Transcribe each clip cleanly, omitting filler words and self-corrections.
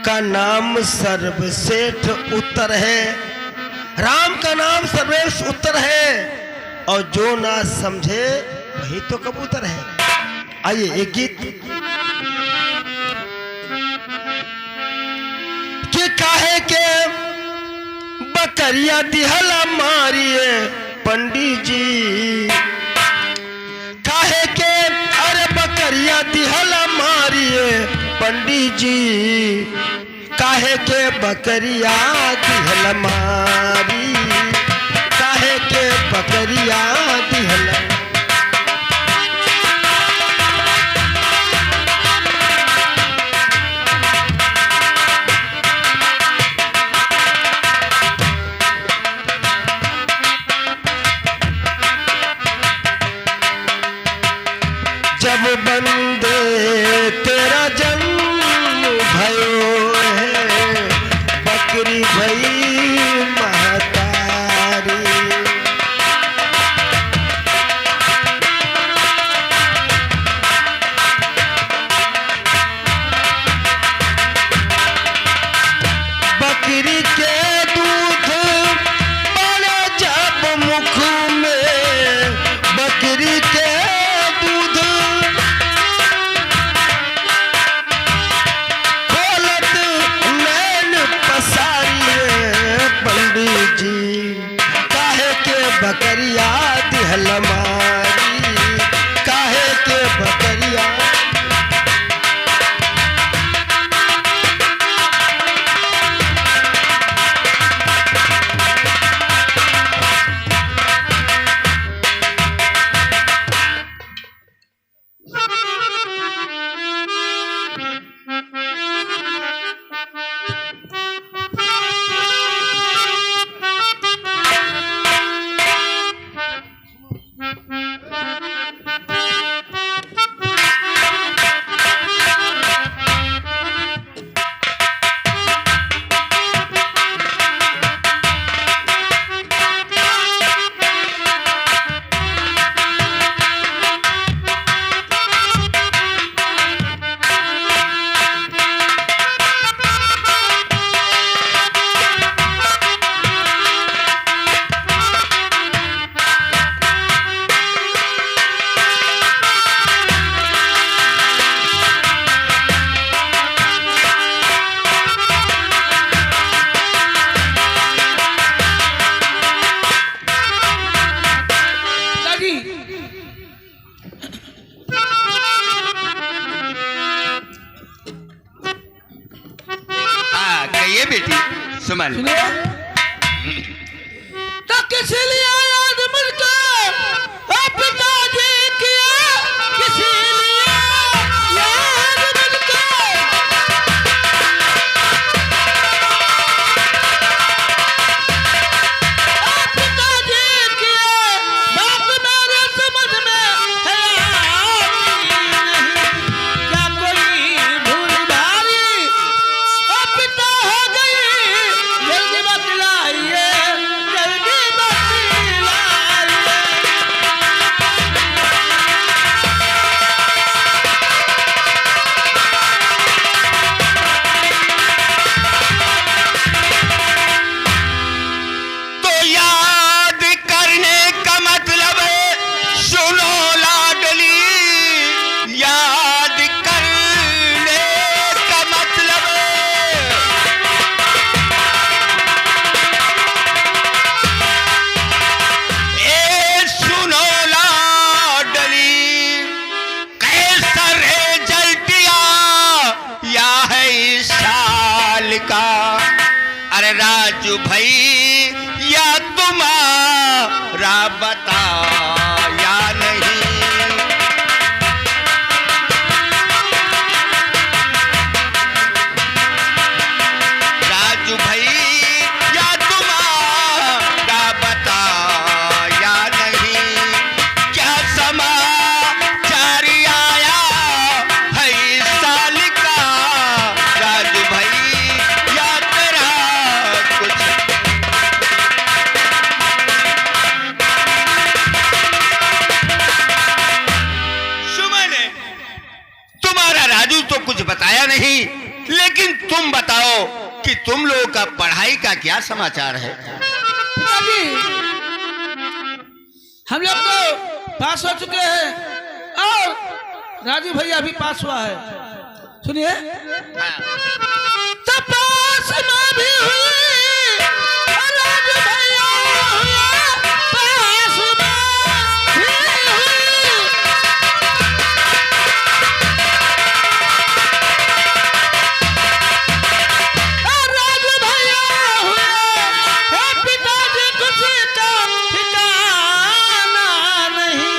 का नाम सर्वश्रेष्ठ उत्तर है, राम का नाम सर्वश्रेष्ठ उत्तर है, और जो ना समझे वही तो कबूतर है। आइए एक गीत कि काहे के बकरिया दिहला मारिए पंडित जी, काहे के अरे बकरिया दिहला मारिए पंडित जी, काहे के बकरिया दिहला मारी, काहे के बकरिया दिहला। जब बंदे तेरा जन्म भयो है, बकरी भई महतारी, बकरी के दूध पड़े जब मुख में, बकरी के बकरिया दिहल मारी, काहे के बकरिया। बेटी सुमन तो किस लिए याद मुझको पिताजी किया, किस लिए याद मुझको, पिताजी किया, बात मेरे समझ में है नहीं, क्या कोई भूल भारी पिता हो गई, जल्दी बतलाइए, जल्दी बतलाइए। तो याद करने का मतलब सुनो लाडली, याद करने का मतलब ए सुनो लाडली, कैसा रिजल्ट या है इस साल का, अरे राजू भाई या तुम्हारा बता या नहीं, राजू भाई या तुम्हारा बता या नहीं, क्या समाचार आया है इस साल का, राजू भाई या तेरा कुछ लेकिन तुम बताओ कि तुम लोगों का पढ़ाई का क्या समाचार है? पिताजी, हम लोग तो पास हो चुके हैं और राजू भैया भी पास हुआ है। सुनिए, तपास में भी हुई और राजू भैया हुआ पास में भी हुई। और राजू भैया हुए हे पिताजी, खुशी का ठिकाना नहीं।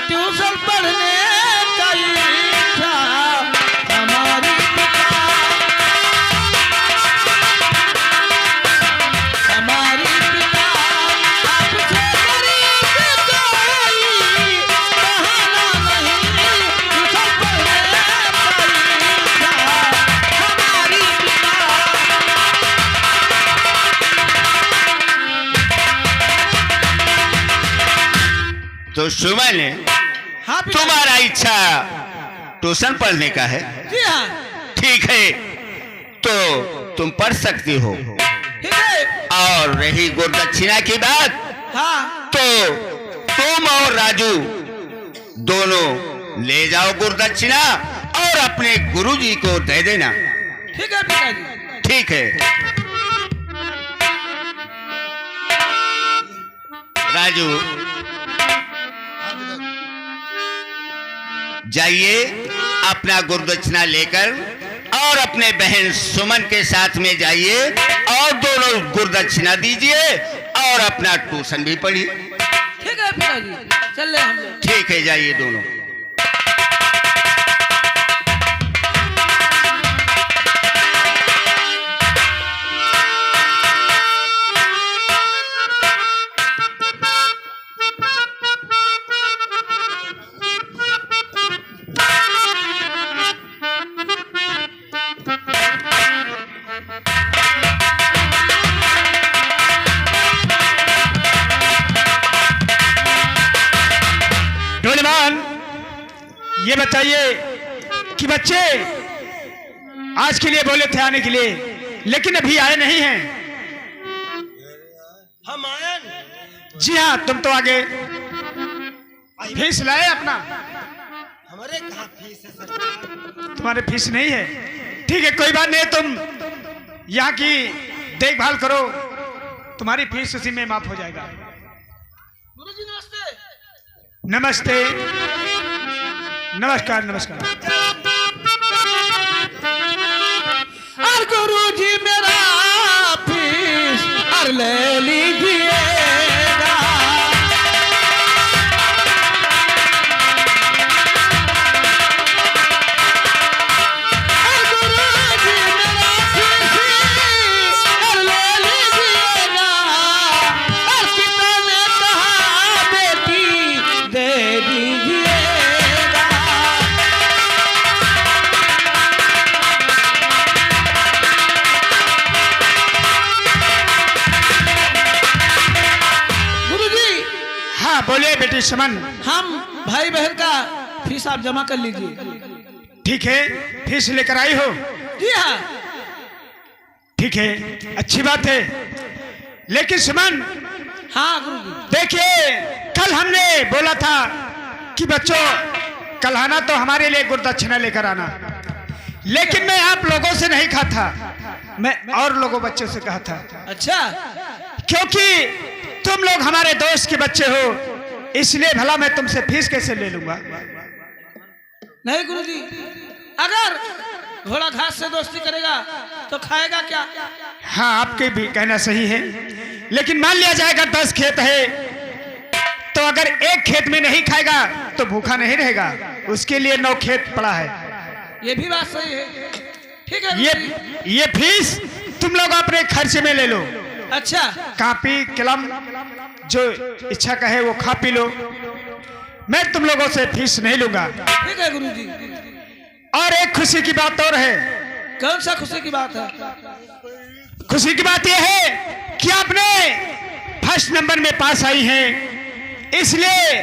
ट्यूशन पढ़ने का इच्छा हमारी हमारी पिता आपसे गरीब कोई बहाना नहीं। ट्यूशन पढ़ने का इच्छा हमारी पिता। तो सुमन, हाँ पिता। तुम्हारा इच्छा ट्यूशन पढ़ने का है? जी हाँ, ठीक है, तो तुम पढ़ सकती हो। ठीक है। और रही गुरदक्षिणा की बात, हाँ, तो तुम और राजू दोनों ले जाओ गुरदक्षिणा और अपने गुरुजी को दे देना। ठीक है पिताजी। ठीक है। राजू, जाइए अपना गुरदक्षिणा लेकर और अपने बहन सुमन के साथ में जाइए और दोनों गुरदक्षिणा दीजिए और अपना ट्यूशन भी पढ़िए। ठीक है पिताजी, चल रहे हम लोग। ठीक है, जाइए दोनों। डोलेमान, ये बताइए कि बच्चे आज के लिए बोले थे आने के लिए, लेकिन अभी आए नहीं हैं। हम आए। जी हाँ, तुम तो आगे फीस लाए अपना। हमारे कहाँ फीस है सरकार? तुम्हारे फीस नहीं है? ठीक है, कोई बात नहीं, तुम यहाँ की देखभाल करो, तुम्हारी फीस उसी में माफ हो जाएगा। गुरुजी नमस्ते। नमस्ते। नमस्कार नमस्कार। और गुरुजी मेरा फीस और ले लीजिएगा। और गुरुजी मेरा फीस और ले लीजिएगा। और पिता ने कहा बेटी दे दीजिएगा। गुरुजी, हाँ बोले बेटी सुमन। हम भाई बहन का फीस आप जमा कर लीजिए। ठीक है, फीस लेकर आई हो? जी हाँ। ठीक है, अच्छी बात है। लेकिन सुमन, हाँ गुरुजी। देखिए, कल हमने बोला था कि बच्चों कल आना तो हमारे लिए गुरदक्षिणा लेकर आना, लेकिन मैं आप लोगों से नहीं कहा था, मैं और लोगों बच्चों से कहा था, अच्छा, क्योंकि तुम लोग हमारे दोस्त के बच्चे हो, इसलिए भला मैं तुमसे फीस कैसे ले लूंगा? नहीं गुरुजी, अगर घोड़ा घास से दोस्ती करेगा तो खाएगा क्या? हाँ, आपके भी कहना सही है, लेकिन मान लिया जाएगा 10 खेत है, तो अगर एक खेत में नहीं खाएगा तो भूखा नहीं रहेगा, उसके लिए 9 खेत पड़ा है। ये भी बात सही है। ठीक है गुरुजी। ये फीस तुम लोग अपने खर्चे में ले लो। अच्छा, कापी कलम जो इच्छा का है वो खा पी लो, मैं तुम लोगों से फीस नहीं लूंगा। ठीक है गुरुजी। और एक खुशी की बात और है। कौन सा खुशी की बात है? खुशी की बात यह है कि आपने फर्स्ट नंबर में पास आई हैं, इसलिए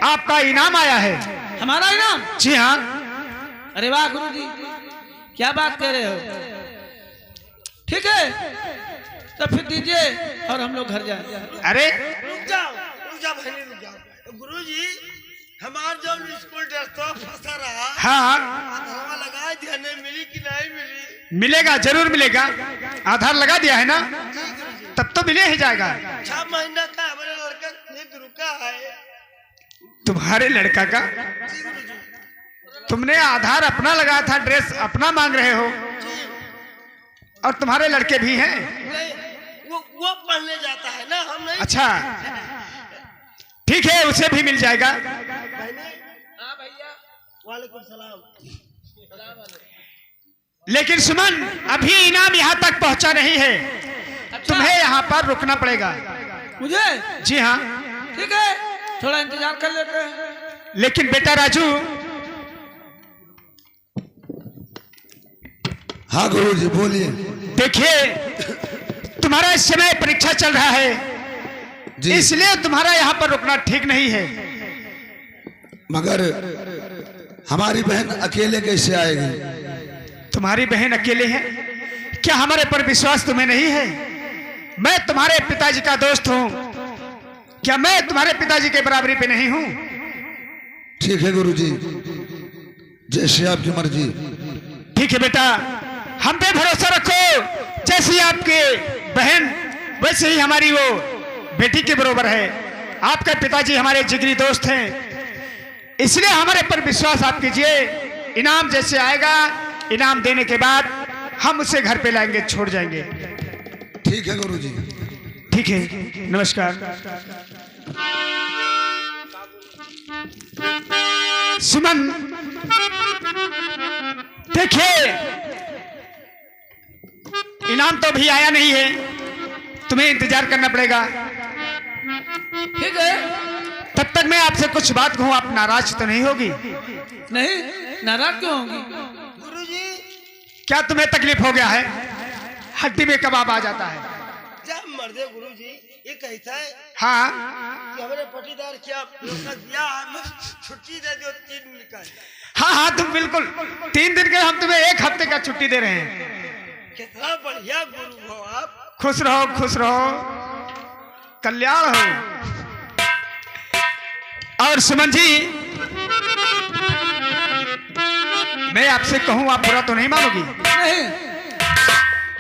आपका इनाम आया है। हमारा इनाम? जी हाँ। अरे वाह गुरुजी, क्या बात कह रहे हो? ठीक है, तो फिर दीजिए और हम लोग घर जाए। अरे रुक जाओ भाई, रुक जाओ। गुरुजी, हमार जो स्कूल ड्रेस तो फंसा रहा, हाँ आधार लगा दिया, नहीं मिली कि नहीं मिली? मिलेगा, जरूर मिलेगा। आधार लगा दिया है ना, तब तो मिले ही जाएगा। 6 महीना का हमारे लड़का खुद रुका है। तुम्हारे लड़का का? तुमने आधार अपना लगाया था, ड्रेस अपना मांग रहे हो, और तुम्हारे लड़के भी हैं? नहीं, वो पढ़ने जाता है ना, हम नहीं। अच्छा ठीक है, उसे भी मिल जाएगा। हाँ भैया, वालेकुम सलाम। लेकिन सुमन, अभी इनाम यहाँ तक पहुँचा नहीं है, तुम्हें यहाँ पर रुकना पड़ेगा। मुझे? जी हाँ। ठीक है, थोड़ा इंतजार कर लेते हैं। लेकिन बेटा राजू। हाँ गुरुजी बोलिए। देखिए, तुम्हारा इस समय परीक्षा चल रहा है, जी। इसलिए तुम्हारा यहाँ पर रुकना ठीक नहीं है। मगर हमारी बहन अकेले कैसे आएगी? तुम्हारी बहन अकेले है? क्या हमारे पर विश्वास तुम्हें नहीं है? मैं तुम्हारे पिताजी का दोस्त हूँ, क्या मैं तुम्हारे पिताजी के बराबरी पे नहीं हूँ? ठीक है गुरुजी, जैसे आपकी मर्जी। ठीक है बेटा, हम पे भरोसा रखो। जैसी आपके बहन वैसे ही हमारी वो बेटी के बराबर है। आपके पिताजी हमारे जिगरी दोस्त हैं, इसलिए हमारे पर विश्वास आप कीजिए। इनाम जैसे आएगा, इनाम देने के बाद हम उसे घर पे लाएंगे, छोड़ जाएंगे। ठीक है गुरुजी। ठीक है, नमस्कार। सुमन, देखिए, इनाम तो अभी आया नहीं है, तुम्हें इंतजार करना पड़ेगा। ठीक है, तब तक मैं आपसे कुछ बात कहूँ, आप नाराज तो नहीं होगी? नहीं, नाराज क्यों होंगी? गुरुजी, क्या तुम्हें तकलीफ हो गया है? हड्डी में कबाब आ जाता है। जब मर्दे गुरुजी, ये कहता है हाँ कि हमारे पटीदार क्या दिया, हमें छुट्टी दे दो 3 दिन का। हाँ हाँ, तुम बिल्कुल 3 दिन के, हम तुम्हें 1 हफ्ते का छुट्टी दे रहे हैं। कितना बढ़िया गुरु हो आप। खुश रहो, खुश रहो, कल्याण हो। और सुमन जी, मैं आपसे कहूं, आप बुरा तो नहीं मानोगी? नहीं।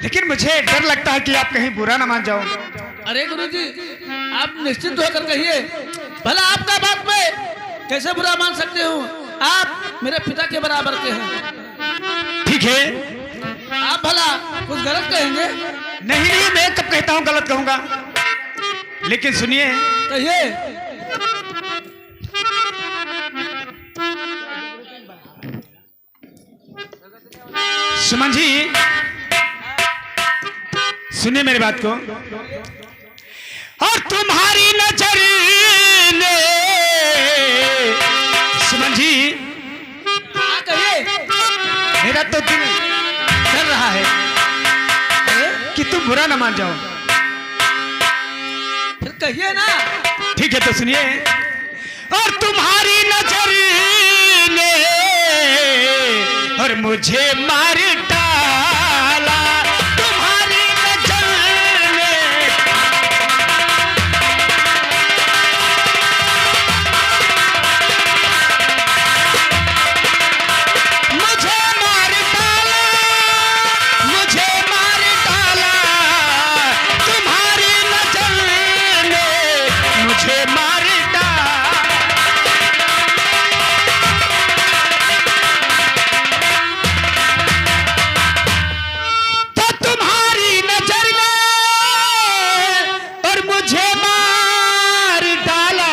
लेकिन मुझे डर लगता है कि आप कहीं बुरा ना मान जाओ। अरे गुरुजी, आप निश्चिंत होकर कहिए, भला आपका बात में कैसे बुरा मान सकते हो? आप मेरे पिता के बराबर के हैं। ठीक है, आप भला कुछ गलत कहेंगे? नहीं नहीं, मैं कब कहता हूं गलत कहूंगा। लेकिन सुनिए, कहिए। सुमन जी सुनिए मेरी बात को। और तुम्हारी नजर ने, सुमन जी, हाँ कहिए। मेरा तो दिल डर रहा है कि तुम बुरा ना मान जाओ। फिर कहिए ना। ठीक है, तो सुनिए। और तुम्हारी नजर ने और मुझे मार डाला, तुम्हारी नजर ने मुझे मार डाला, मुझे मार डाला, तुम्हारी नजर ने मुझे मार डाला। तो तुम्हारी नजर ने और मुझे मार डाला,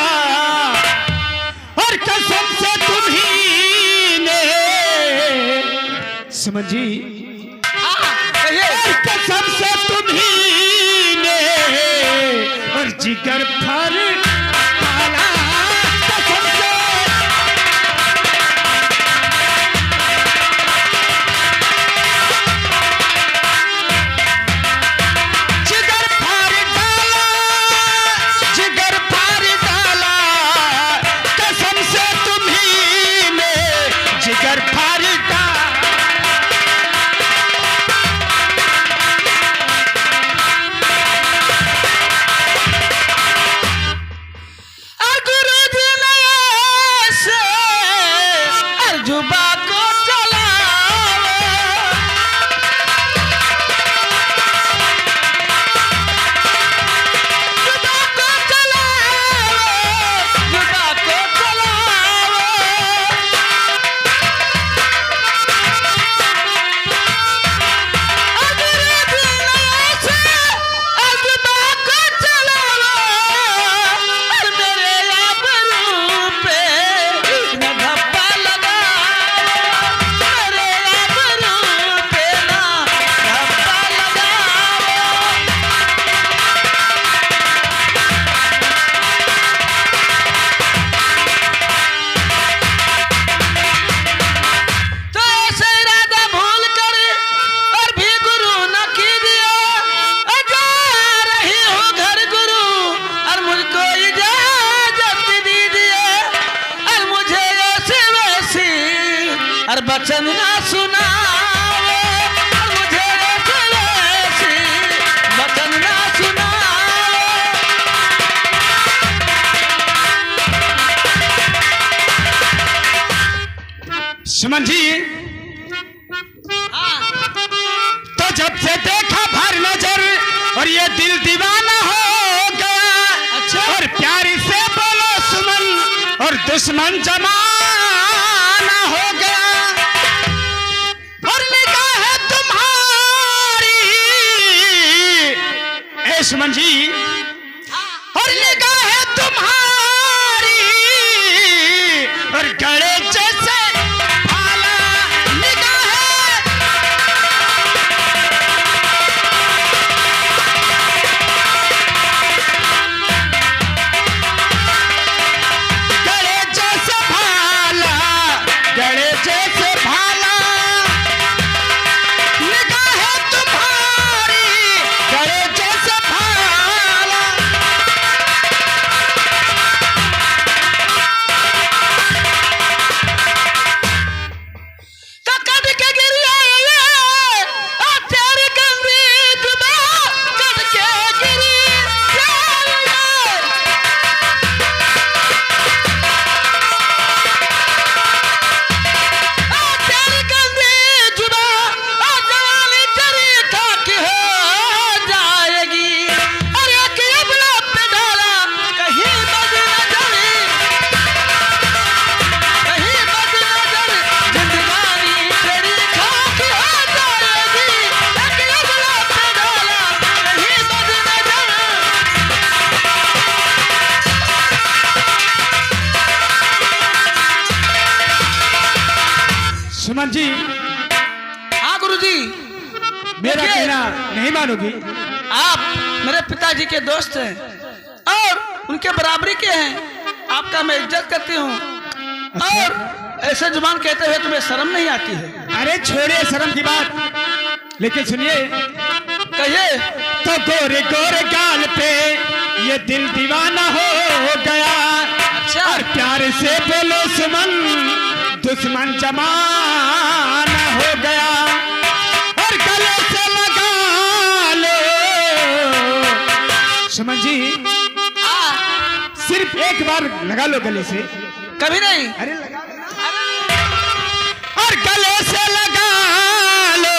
और कसम से तुम्ही ने, समझ जी, कहिए। और कसम से तुम्ही ने और जिगर फर डाला, कसम से जिगर फाड़ डाला, जिगर फाड़ डाला, कसम से तुम्ही ने जिगर फाड़ डाला। बचन ना सुनावे, और मुझे ऐसी बचन ना सुनावे। सुमन जी, तो जब से देखा भर नजर और ये दिल दीवाना हो गया। अच्छा। और प्यार से बोलो सुमन और दुश्मन जमाना हो गया। और निगाह है तुम्हारी, ए सुमन जी, और निगाह है तुम्हारी और गले जैसे भाला निगाह है। गले जैसे भाला, गले जैसे भाला निगाह है तुम्हारी, गले जैसे भाला। तो कद के गिरिया ये, और तेरी गंदी जुबान कद के गिरिया ये। और तेरी गंदी जुबान, और जवानी तेरी खाक हो जाएगी। और एक अबला पे डाला कहीं बद न जाए, कहीं बद न जाए, जिंदगानी तेरी खाक हो जाएगी। एक अबला पे डाला कहीं बद न जाए। सुमन जी, हाँ गुरुजी, मेरा देखिए, कहना नहीं मानोगी? आप मेरे पिताजी के दोस्त हैं और उनके बराबरी के हैं। आपका मैं इज्जत करती हूँ, और ऐसे जुबान कहते हुए तुम्हें शर्म नहीं आती है? अरे छोड़िए शर्म की बात, लेकिन सुनिए, कहिए। तो गोरे गोरे गाल पे ये दिल दीवाना हो गया। अच्छा। और प्यार से बोलो सुमन दुश्मन जमाना हो गया। और गले से लगा लो सुमन जी, सिर्फ एक बार लगा लो गले से। कभी नहीं। अरे लगा लो। और गले से लगा लो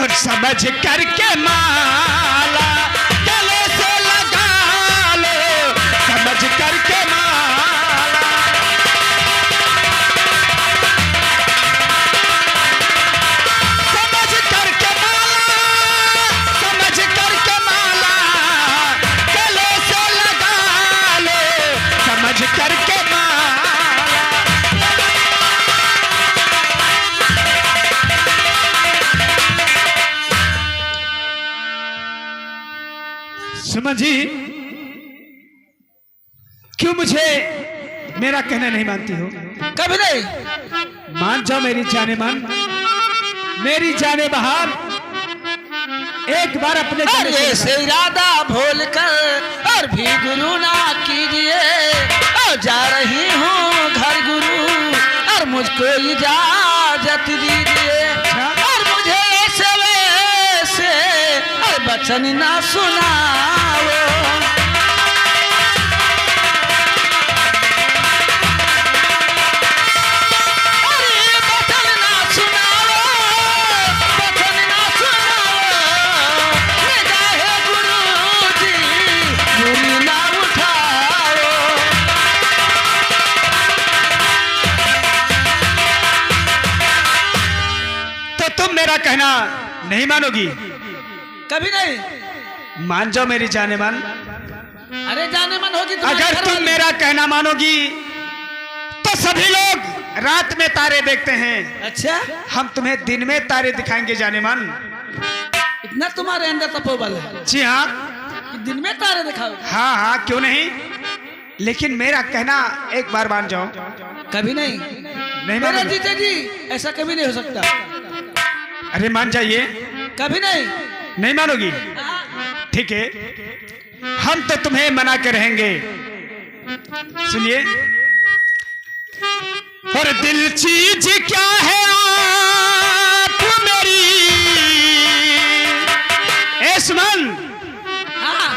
और समझ करके माला। गले से लगा लो समझ करके माला। समझ करके माला, समझ करके माला। गले से लगा लो समझ करके माला। सुमन जी, क्यों मुझे मेरा कहना नहीं मानती हो? कभी नहीं। मान जाओ मेरी जाने मन, मेरी जाने बहार। एक बार अपने और गले से ऐसे इरादा भूल कर और भी गुरु ना कीजिए। और जा रही हूँ घर गुरु, और मुझको इजाजत दीजिए। और मुझे ऐसे वैसे और बचन ना सुनाओ। अरे बचन ना सुनाओ, बचन ना सुनाओ। निगाहे गुरुजी दूरी ना उठाओ। तो तुम मेरा कहना नहीं मानोगी? कभी नहीं। मान जाओ मेरी जाने मन। अरे जाने मन होगी तुम्हारे अगर घर तुम वाली। मेरा कहना मानोगी तो सभी लोग रात में तारे देखते हैं, अच्छा, हम तुम्हें दिन में तारे दिखाएंगे जाने मन। इतना तुम्हारे अंदर तपोबल है जी हाँ, कि दिन में तारे दिखाओ? हाँ हाँ, क्यों नहीं। लेकिन मेरा कहना एक बार मान जाओ। कभी नहीं। नहीं मेरे मानोगे? जीते जी ऐसा कभी नहीं हो सकता। अरे मान जाइए। कभी नहीं। नहीं मानोगी? ठीक है, हम तो तुम्हें मना के रहेंगे। सुनिए, और दिल चीज क्या है आप मेरी ए सुमन, हाँ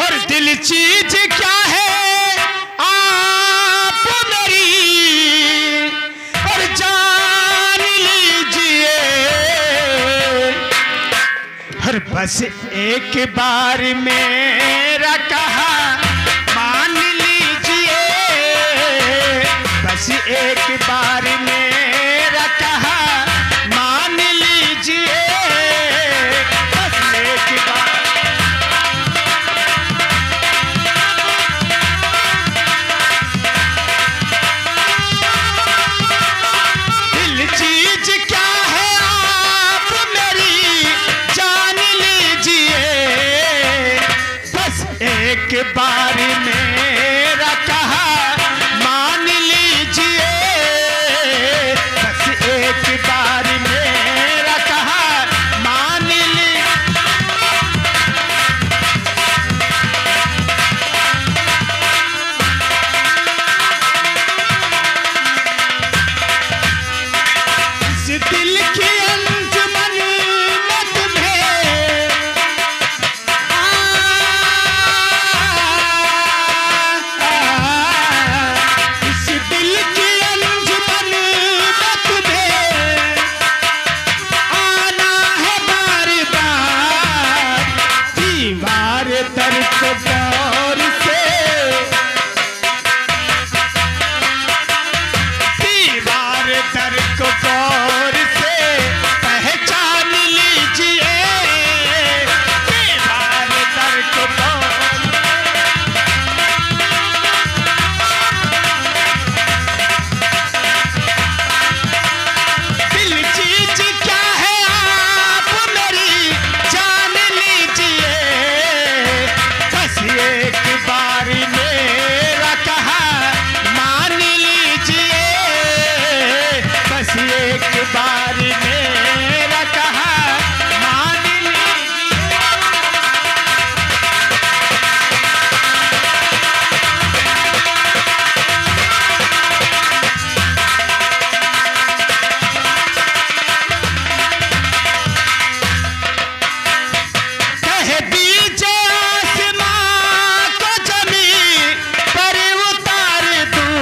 और दिल चीज क्या है आप मेरी, और जान लीजिए, और बस एक बार मेरा कहा मान लीजिए, बस एक बार मेरा कहा मान लीजिए, बस एक बार। दिल चीज क्या है आप मेरी, जान लीजिए, बस एक बार मेरा कहा मान लीजिए, बस एक बार मेरा कहा मान लीजिए। इस दिल की अंजुमन में तुम्हें इस दिल की अंजुमन में तुम्हें आना है बार बार, दीवार दर को गौर से, दीवार दर को गौर से पहचान लीजिए, दीवार दर को गौर। दिल चीज क्या है आप मेरी, जान लीजिए, बस एक बार मेरा कहा मान लीजिए, बस एक बार मेरा कहा मान लीजिए। कह दीजिए आसमां को जमीन पर उतार दूं,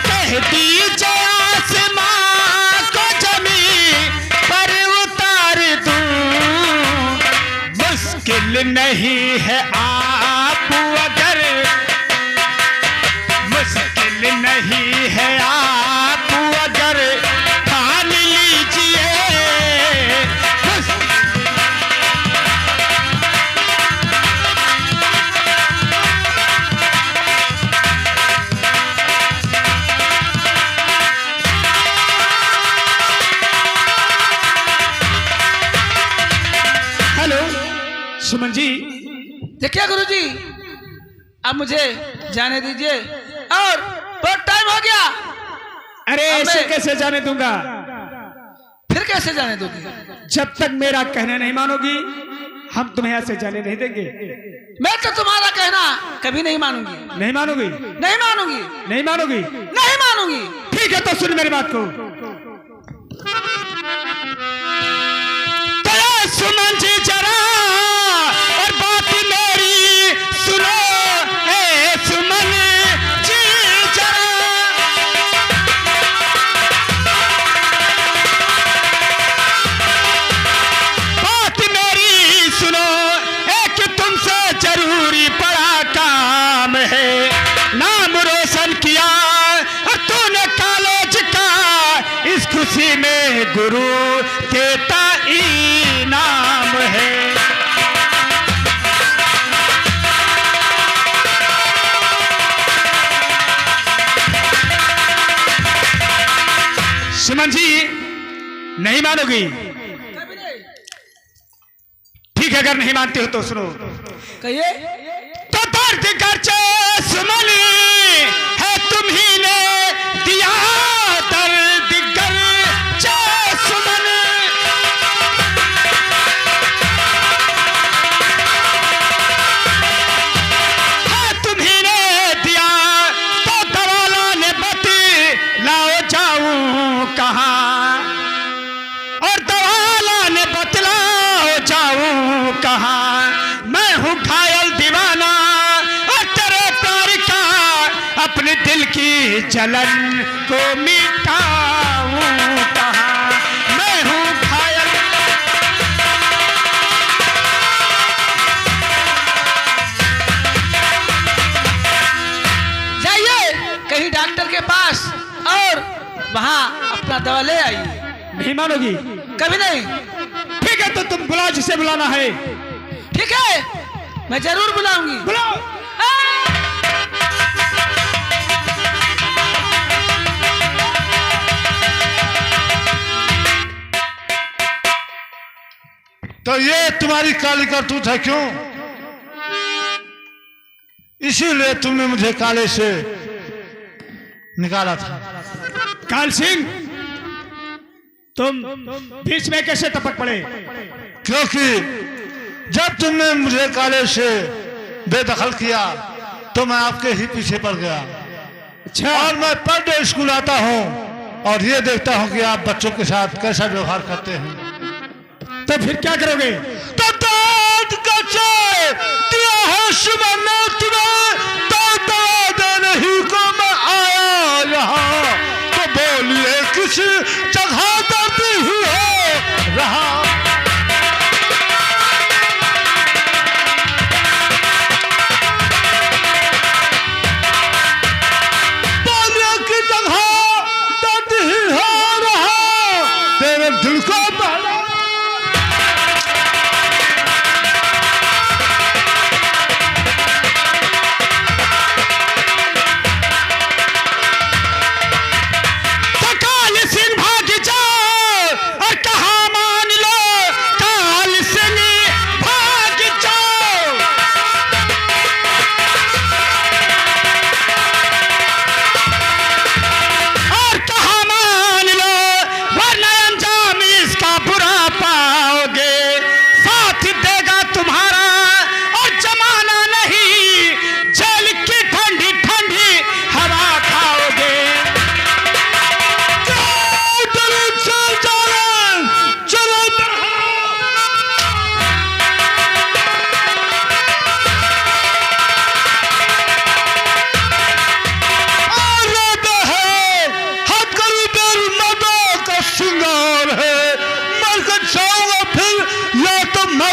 कह दीजिए आसमां को जमीन पर उतार दूं, मुश्किल नहीं है आप अगर, मुश्किल नहीं है आप अगर ठान लीजिए, हेलो सुमन जी। देखिए गुरुजी, अब मुझे जाने दीजिए, और बहुत टाइम हो गया। अरे अब ऐसे मैं- कैसे जाने दूंगा, फिर कैसे जाने दोगी? जब तक मेरा कहना नहीं मानोगी हम तुम्हें यहाँ से जाने नहीं देंगे। मैं तो तुम्हारा कहना कभी नहीं मानूंगी, नहीं मानोगी, नहीं मानूंगी, नहीं मानोगी, नहीं मानूंगी। ठीक है तो सुन मेरी बात को। तो ये सुमन जी जरा और बात मेरी सुनो, ए सुमन जी जरा, बात मेरी सुनो, एक तुमसे जरूरी पड़ा काम है, नाम रोशन किया और तूने कॉलेज का, इस खुशी में गुरु देता इनाम है। सुमन जी नहीं मानोगी, कभी नहीं। ठीक है अगर नहीं मानते हो तो सुनो। कहिए। तो दर्द गर्चे सुमन है तुम्ही ने दिया, दर्द गर्चे सुमन, है तुम्ही ने दिया, तो दवाला ने बती जलन को मिटाऊं कहाँ मैं हूँ घायल। जाइए कहीं डॉक्टर के पास और वहाँ अपना दवा ले आइए। नहीं मानोगी? कभी नहीं। ठीक है, तो तुम बुलाओ जिसे बुलाना है। ठीक है, मैं जरूर बुलाऊंगी। बुलाओ। तो ये तुम्हारी काली करतूत है क्यों? इसीलिए तुमने मुझे काले से निकाला था। काल सिंह, तुम बीच में कैसे टपक पड़े? क्योंकि जब तुमने मुझे काले से बेदखल किया तो मैं आपके ही पीछे पड़ गया। अच्छा। और मैं पर डे स्कूल आता हूँ और ये देखता हूँ कि आप बच्चों के साथ कैसा व्यवहार करते हैं। तो फिर क्या करोगे? तो दाद कचे दिया है सुमन ने तुम्हें, तो दवा देने ही को मैं आया यहाँ। तो बोलिए किस जगह दर्द ही हो रहा। बोलिए किस जगह दर्द ही हो रहा, तेरे दिल को बहला।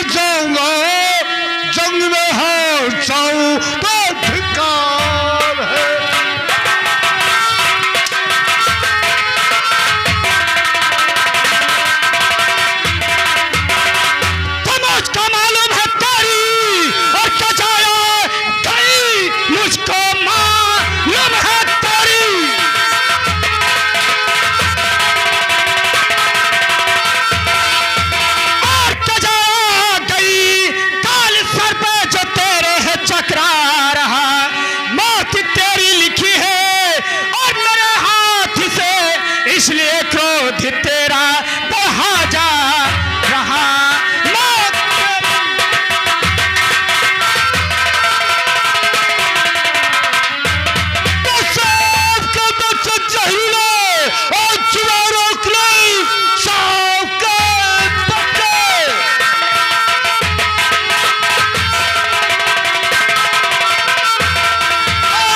जाऊंगा